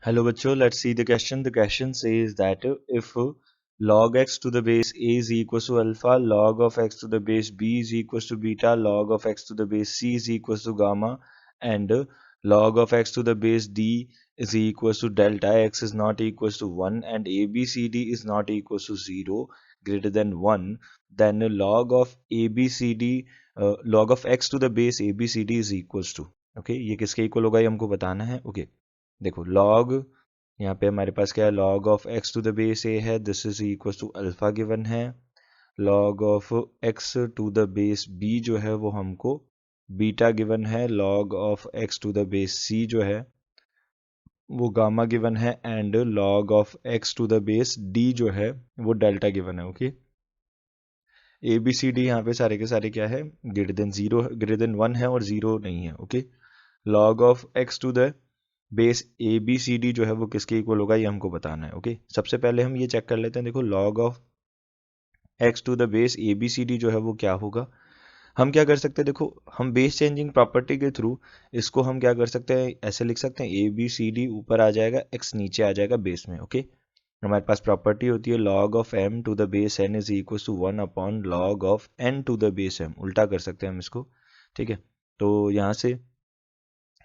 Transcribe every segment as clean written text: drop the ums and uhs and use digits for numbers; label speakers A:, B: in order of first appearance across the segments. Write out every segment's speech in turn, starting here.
A: Hello bachcho, let's see the question. The question says that if log x to the base a is equals to alpha, log of x to the base b is equals to beta, log of x to the base c is equals to gamma, and log of x to the base d is equals to delta x is not equals to 1 and abcd is not equals to 0 greater than 1, then log of abcd log of x to the base abcd is equals to, okay ये किसके equal होगा ये हमको बताना है. Okay देखो log यहाँ पे हमारे पास क्या है, log of x to the base A है, this is equal to alpha given है. Log of x to the base B जो है वो हमको बीटा गिवन है. Log of x to the base C जो है वो गामा गिवन है. And log of x to the base D जो है वो डेल्टा गिवन है. Okay A B C D यहाँ पे सारे के सारे क्या है, greater than zero, greater than 1 है और 0 नहीं है. Okay log of x to the base A B C D जो है वो किसके इक्वल होगा ये हमको बताना है. ओके सबसे पहले हम ये चेक कर लेते हैं. देखो log of x to the base A B C D जो है वो क्या होगा. हम क्या कर सकते हैं, देखो हम बेस चेंजिंग प्रॉपर्टी के थ्रू इसको हम क्या कर सकते हैं, ऐसे लिख सकते हैं ए बी सी डी ऊपर आ जाएगा, एक्स नीचे आ जाएगा बेस में. ओके हमारे पास प्रॉपर्टी होती है log of M to the base N is equal to 1 upon log of N to the base M. उल्टा कर सकते हैं हम इसको. ठीक है तो यहाँ से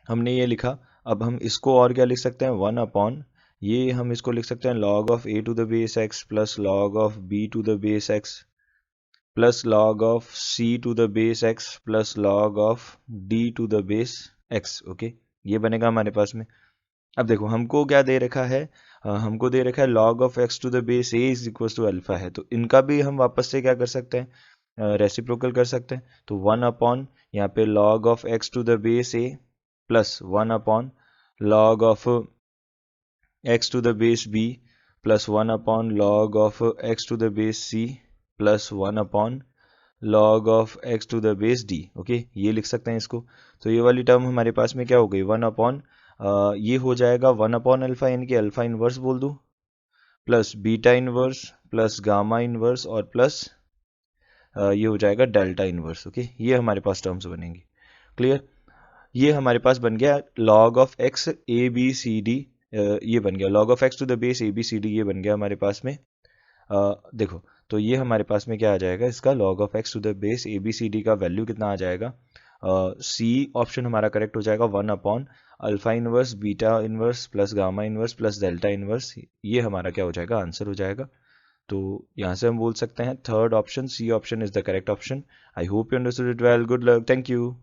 A: हमने ये लिखा. अब हम इसको और क्या लिख सकते हैं, 1 अपॉन ये हम इसको लिख सकते हैं log of A to the base X plus log of B to the base X plus log of C to the base X plus log of D to the base X. Okay ये बनेगा हमारे पास में. अब देखो हमको क्या दे रखा है, हमको दे रखा है log of x to the base A is equal to alpha है, तो इनका भी हम वापस से क्या कर सकते हैं, रेसिप्रोकल कर सकते हैं. तो 1 अपॉन यहाँ पे log of x to the base A plus 1 upon log of x to the base b plus 1 upon log of x to the base c plus 1 upon log of x to the base d. Okay ये लिख सकते हैं इसको. तो ये वाली term हमारे पास में क्या हो गई, 1 अपॉन ये हो जाएगा 1 अपॉन अल्फा, यानी कि अल्फा इनवर्स बोल दूँ, plus beta inverse plus gamma inverse और प्लस ये हो जाएगा डेल्टा इनवर्स. ओके ये हमारे पास टर्म्स बनेंगी. क्लियर. ये हमारे पास बन गया log of x A B C D, ये बन गया log of x to the base A B C D, ये बन गया हमारे पास में. देखो तो ये हमारे पास में क्या आ जाएगा, इसका log of x to the base A B C D का वैल्यू कितना आ जाएगा, सी ऑप्शन हमारा करेक्ट हो जाएगा, 1 upon alpha inverse beta inverse plus gamma inverse plus delta inverse. ये हमारा क्या हो जाएगा, आंसर हो जाएगा. तो यहाँ से हम बोल सकते हैं third option C option is the correct option. I hope you understood it well. Good luck. Thank you.